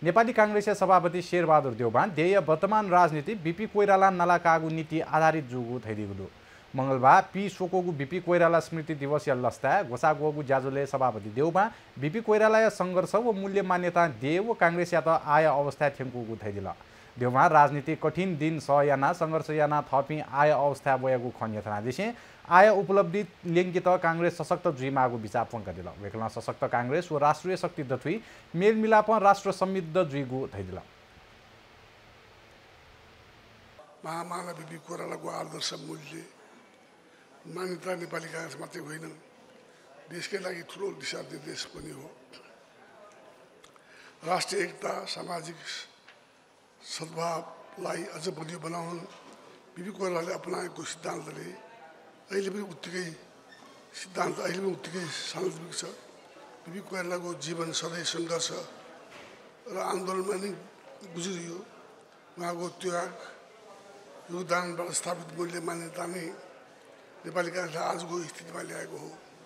नेपाली कांग्रेसका सभापति शेरबहादुर देउबा देय वर्तमान राजनीति बीपी कोइराला नलाकागु नीति आधारित जुगु थैदिगुलु मंगलबार पी सोकोगु बीपी कोइराला स्मृति दिवस यल्लस्ता गोसागुगु ज्याजुले सभापति देउबा बीपी कोइराला संघर्ष व मूल्य मान्यता देव कांग्रेस या त आय अवस्था थेंकुगु थैदिला देउबा राजनीति कठिन दिन सयाना संघर्ष याना थपी आय अवस्था बयगु खन्यथना दिसे आय उपलब्धि लिङ्गित कांग्रेस सशक्त जुइमागु विचार पंक दिला वेकला सशक्त कांग्रेस व राष्ट्रिय शक्ति दथुई मेलमिलाप राष्ट्र समृद्ध जुइगु थैदिला महामानव बीपी कोइरालाको आदर्श मूल्य मान्यता नेपाली कांग्रेस मात्रै होइन देशकै लागि ठुलो दिशानिर्देश पनि हो राष्ट्रिय एकता सामाजिक सद्भावलाई अझ बलियो बनाउन बीपी कोइरालाले अपनाएको सिद्धान्तले अहिले पनि उत्तिकै सान्दर्भिक छ बीपी कोइरालाको जीवन सधैँ सङ्घर्ष र आन्दोलनमा नै गुज्रियो उहाँको त्याग योगदानबाट स्थापित मूल्य मान्यता नै नेपाली कांग्रेसलाई आजको स्थितिमा ल्याएको हो।